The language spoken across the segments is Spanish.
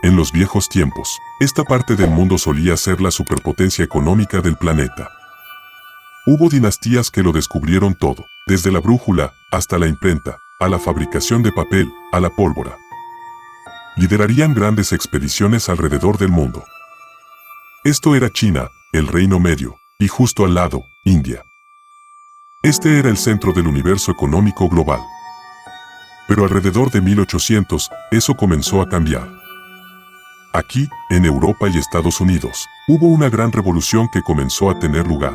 En los viejos tiempos, esta parte del mundo solía ser la superpotencia económica del planeta. Hubo dinastías que lo descubrieron todo, desde la brújula hasta la imprenta, a la fabricación de papel, a la pólvora. Liderarían grandes expediciones alrededor del mundo. Esto era China, el Reino Medio, y justo al lado, India. Este era el centro del universo económico global. Pero alrededor de 1800, eso comenzó a cambiar. Aquí, en Europa y Estados Unidos, hubo una gran revolución que comenzó a tener lugar.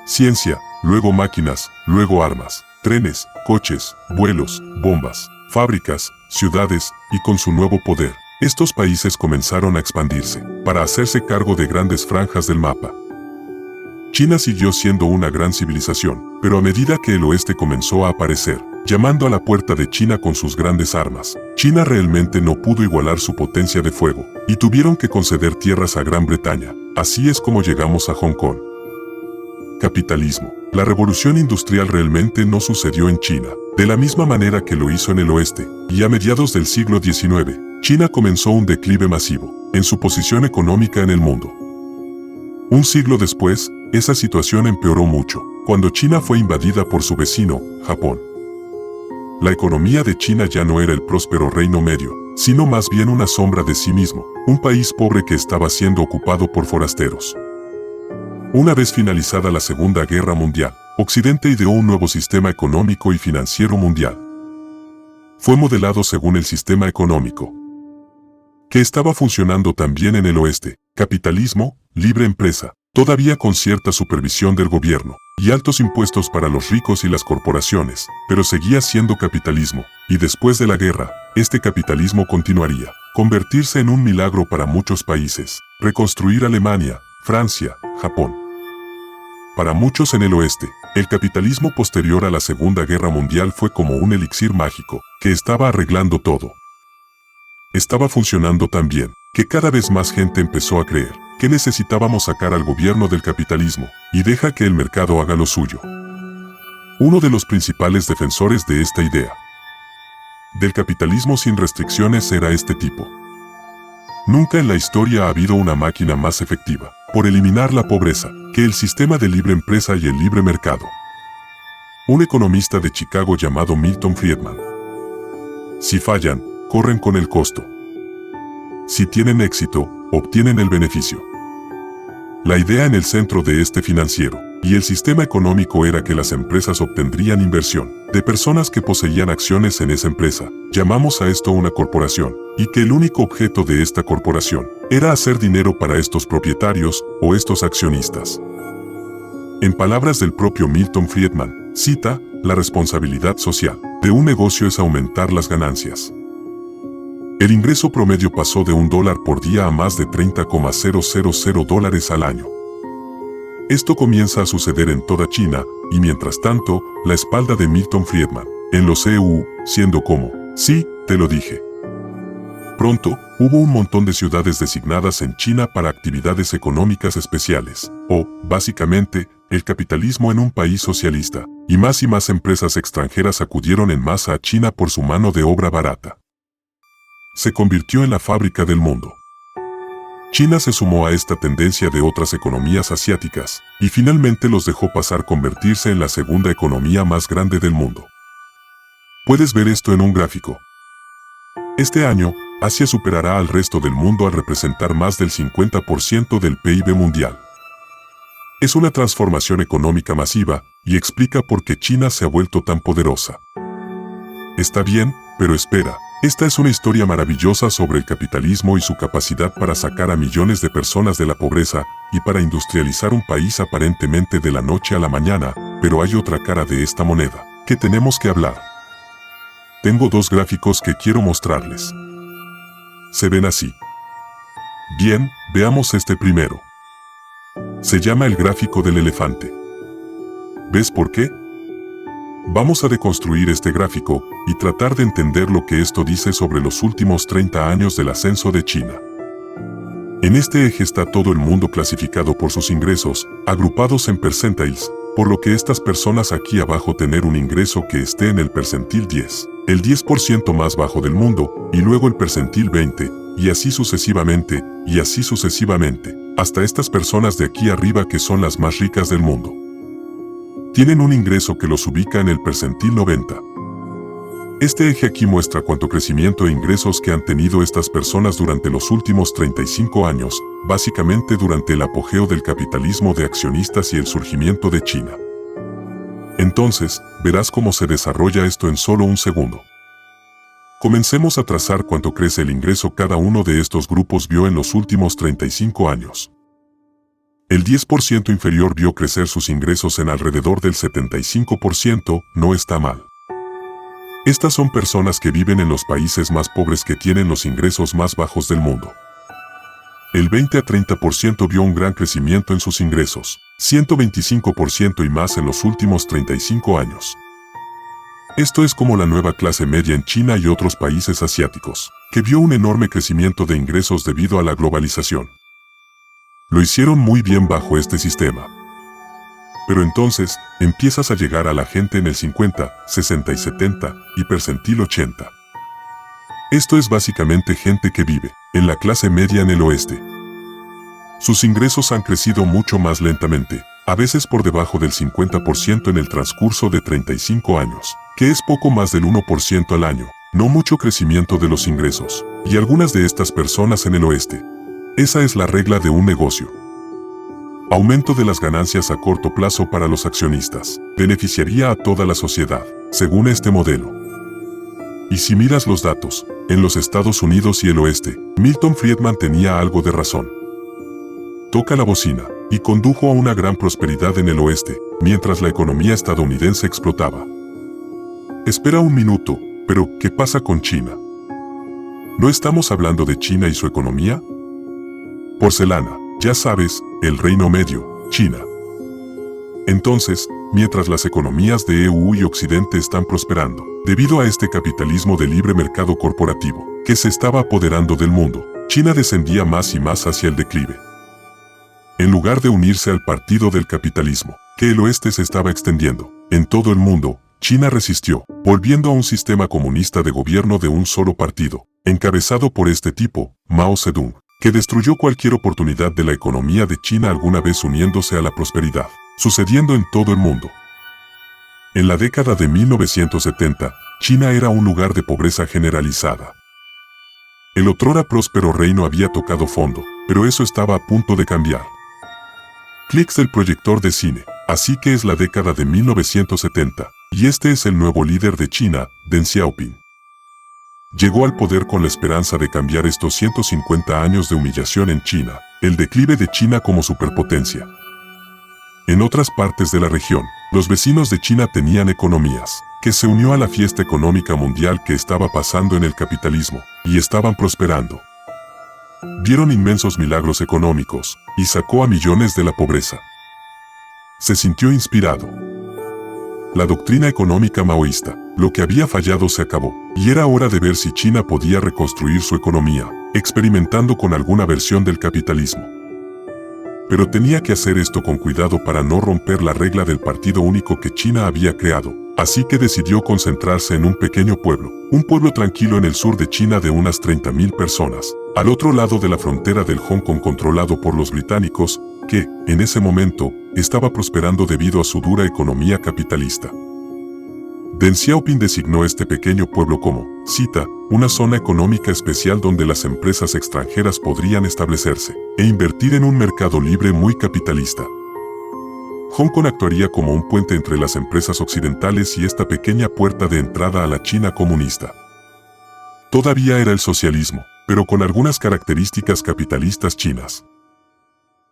Ciencia, luego máquinas, luego armas, trenes, coches, vuelos, bombas, fábricas, ciudades, y con su nuevo poder, estos países comenzaron a expandirse, para hacerse cargo de grandes franjas del mapa. China siguió siendo una gran civilización, pero a medida que el oeste comenzó a aparecer, llamando a la puerta de China con sus grandes armas, China realmente no pudo igualar su potencia de fuego, y tuvieron que conceder tierras a Gran Bretaña. Así es como llegamos a Hong Kong. Capitalismo. La revolución industrial realmente no sucedió en China, de la misma manera que lo hizo en el oeste, y a mediados del siglo XIX, China comenzó un declive masivo, en su posición económica en el mundo. Un siglo después, esa situación empeoró mucho, cuando China fue invadida por su vecino, Japón. La economía de China ya no era el próspero Reino Medio, sino más bien una sombra de sí mismo, un país pobre que estaba siendo ocupado por forasteros. Una vez finalizada la Segunda Guerra Mundial, Occidente ideó un nuevo sistema económico y financiero mundial. Fue modelado según el sistema económico que estaba funcionando también en el oeste: capitalismo, libre empresa, todavía con cierta supervisión del gobierno, y altos impuestos para los ricos y las corporaciones, pero seguía siendo capitalismo, y después de la guerra, este capitalismo continuaría, convertirse en un milagro para muchos países, reconstruir Alemania, Francia, Japón. Para muchos en el oeste, el capitalismo posterior a la Segunda Guerra Mundial fue como un elixir mágico, que estaba arreglando todo. Estaba funcionando tan bien, que cada vez más gente empezó a creer que necesitábamos sacar al gobierno del capitalismo, y deja que el mercado haga lo suyo. Uno de los principales defensores de esta idea del capitalismo sin restricciones era este tipo. Nunca en la historia ha habido una máquina más efectiva por eliminar la pobreza que el sistema de libre empresa y el libre mercado. Un economista de Chicago llamado Milton Friedman. Si fallan, corren con el costo. Si tienen éxito, obtienen el beneficio. La idea en el centro de este financiero y el sistema económico era que las empresas obtendrían inversión de personas que poseían acciones en esa empresa. Llamamos a esto una corporación, y que el único objeto de esta corporación era hacer dinero para estos propietarios o estos accionistas. En palabras del propio Milton Friedman, cita, la responsabilidad social de un negocio es aumentar las ganancias. El ingreso promedio pasó de $1 por día a más de $30,000 al año. Esto comienza a suceder en toda China, y mientras tanto, la espalda de Milton Friedman, en los EU, siendo como, sí, te lo dije. Pronto, hubo un montón de ciudades designadas en China para actividades económicas especiales, o, básicamente, el capitalismo en un país socialista, y más empresas extranjeras acudieron en masa a China por su mano de obra barata. Se convirtió en la fábrica del mundo. China se sumó a esta tendencia de otras economías asiáticas, y finalmente los dejó pasar a convertirse en la segunda economía más grande del mundo. Puedes ver esto en un gráfico. Este año, Asia superará al resto del mundo al representar más del 50% del PIB mundial. Es una transformación económica masiva, y explica por qué China se ha vuelto tan poderosa. Está bien, pero espera. Esta es una historia maravillosa sobre el capitalismo y su capacidad para sacar a millones de personas de la pobreza y para industrializar un país aparentemente de la noche a la mañana, pero hay otra cara de esta moneda que tenemos que hablar. Tengo dos gráficos que quiero mostrarles. Se ven así. Bien, veamos este primero. Se llama el gráfico del elefante. ¿Ves por qué? Vamos a deconstruir este gráfico y tratar de entender lo que esto dice sobre los últimos 30 años del ascenso de China. En este eje está todo el mundo clasificado por sus ingresos, agrupados en percentiles, por lo que estas personas aquí abajo tener un ingreso que esté en el percentil 10, el 10% más bajo del mundo, y luego el percentil 20, y así sucesivamente, hasta estas personas de aquí arriba que son las más ricas del mundo. Tienen un ingreso que los ubica en el percentil 90. Este eje aquí muestra cuánto crecimiento e ingresos que han tenido estas personas durante los últimos 35 años, básicamente durante el apogeo del capitalismo de accionistas y el surgimiento de China. Entonces, verás cómo se desarrolla esto en solo un segundo. Comencemos a trazar cuánto crece el ingreso cada uno de estos grupos vio en los últimos 35 años. El 10% inferior vio crecer sus ingresos en alrededor del 75%, no está mal. Estas son personas que viven en los países más pobres que tienen los ingresos más bajos del mundo. El 20 a 30% vio un gran crecimiento en sus ingresos, 125% y más en los últimos 35 años. Esto es como la nueva clase media en China y otros países asiáticos, que vio un enorme crecimiento de ingresos debido a la globalización. Lo hicieron muy bien bajo este sistema. Pero entonces, empiezas a llegar a la gente en el 50, 60 y 70, y percentil 80. Esto es básicamente gente que vive en la clase media en el oeste. Sus ingresos han crecido mucho más lentamente, a veces por debajo del 50% en el transcurso de 35 años, que es poco más del 1% al año, no mucho crecimiento de los ingresos, y algunas de estas personas en el oeste. Esa es la regla de un negocio. Aumento de las ganancias a corto plazo para los accionistas, beneficiaría a toda la sociedad, según este modelo. Y si miras los datos, en los Estados Unidos y el oeste, Milton Friedman tenía algo de razón. Toca la bocina, y condujo a una gran prosperidad en el oeste, mientras la economía estadounidense explotaba. Espera un minuto, pero ¿qué pasa con China? ¿No estamos hablando de China y su economía? Porcelana, ya sabes, el Reino Medio, China. Entonces, mientras las economías de EU y Occidente están prosperando, debido a este capitalismo de libre mercado corporativo, que se estaba apoderando del mundo, China descendía más y más hacia el declive. En lugar de unirse al partido del capitalismo, que el oeste se estaba extendiendo en todo el mundo, China resistió, volviendo a un sistema comunista de gobierno de un solo partido, encabezado por este tipo, Mao Zedong, que destruyó cualquier oportunidad de la economía de China alguna vez uniéndose a la prosperidad, sucediendo en todo el mundo. En la década de 1970, China era un lugar de pobreza generalizada. El otrora próspero reino había tocado fondo, pero eso estaba a punto de cambiar. Clics del proyector de cine, así que es la década de 1970, y este es el nuevo líder de China, Deng Xiaoping. Llegó al poder con la esperanza de cambiar estos 150 años de humillación en China, el declive de China como superpotencia. En otras partes de la región, los vecinos de China tenían economías, que se unió a la fiesta económica mundial que estaba pasando en el capitalismo, y estaban prosperando. Vieron inmensos milagros económicos, y sacó a millones de la pobreza. Se sintió inspirado. La doctrina económica maoísta, lo que había fallado se acabó, y era hora de ver si China podía reconstruir su economía, experimentando con alguna versión del capitalismo. Pero tenía que hacer esto con cuidado para no romper la regla del partido único que China había creado, así que decidió concentrarse en un pequeño pueblo, un pueblo tranquilo en el sur de China de unas 30.000 personas, al otro lado de la frontera del Hong Kong controlado por los británicos, que, en ese momento, estaba prosperando debido a su dura economía capitalista. Deng Xiaoping designó este pequeño pueblo como, cita, una zona económica especial donde las empresas extranjeras podrían establecerse e invertir en un mercado libre muy capitalista. Hong Kong actuaría como un puente entre las empresas occidentales y esta pequeña puerta de entrada a la China comunista. Todavía era el socialismo, pero con algunas características capitalistas chinas.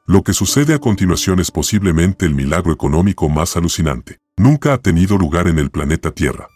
Lo que sucede a continuación es posiblemente el milagro económico más alucinante. Nunca ha tenido lugar en el planeta Tierra.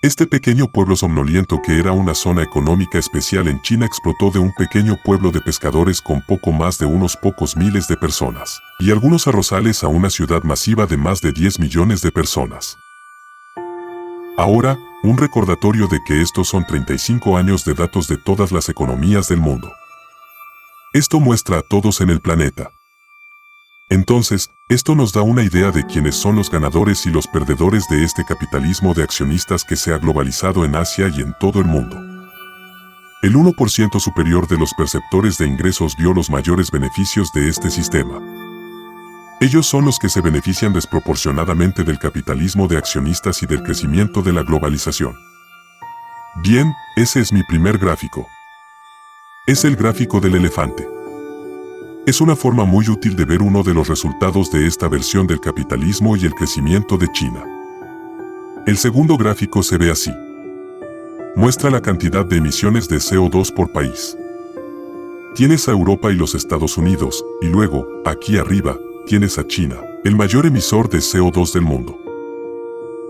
Este pequeño pueblo somnoliento que era una zona económica especial en China explotó de un pequeño pueblo de pescadores con poco más de unos pocos miles de personas, y algunos arrozales a una ciudad masiva de más de 10 millones de personas. Ahora, un recordatorio de que estos son 35 años de datos de todas las economías del mundo. Esto muestra a todos en el planeta. Entonces, esto nos da una idea de quiénes son los ganadores y los perdedores de este capitalismo de accionistas que se ha globalizado en Asia y en todo el mundo. El 1% superior de los perceptores de ingresos vio los mayores beneficios de este sistema. Ellos son los que se benefician desproporcionadamente del capitalismo de accionistas y del crecimiento de la globalización. Bien, ese es mi primer gráfico. Es el gráfico del elefante. Es una forma muy útil de ver uno de los resultados de esta versión del capitalismo y el crecimiento de China. El segundo gráfico se ve así. Muestra la cantidad de emisiones de CO2 por país. Tienes a Europa y los Estados Unidos, y luego, aquí arriba, tienes a China, el mayor emisor de CO2 del mundo.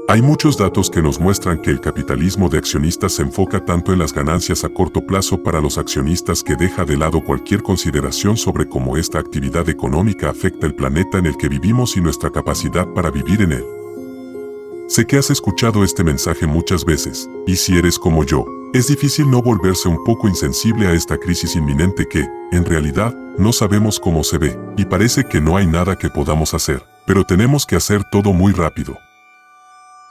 Hay muchos datos que nos muestran que el capitalismo de accionistas se enfoca tanto en las ganancias a corto plazo para los accionistas que deja de lado cualquier consideración sobre cómo esta actividad económica afecta el planeta en el que vivimos y nuestra capacidad para vivir en él. Sé que has escuchado este mensaje muchas veces, y si eres como yo, es difícil no volverse un poco insensible a esta crisis inminente que, en realidad, no sabemos cómo se ve, y parece que no hay nada que podamos hacer, pero tenemos que hacer todo muy rápido.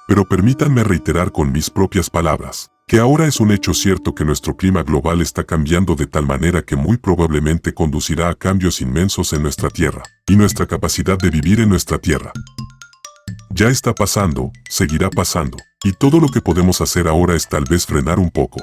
Pero permítanme reiterar con mis propias palabras, que ahora es un hecho cierto que nuestro clima global está cambiando de tal manera que muy probablemente conducirá a cambios inmensos en nuestra Tierra, y nuestra capacidad de vivir en nuestra Tierra. Ya está pasando, seguirá pasando, y todo lo que podemos hacer ahora es tal vez frenar un poco.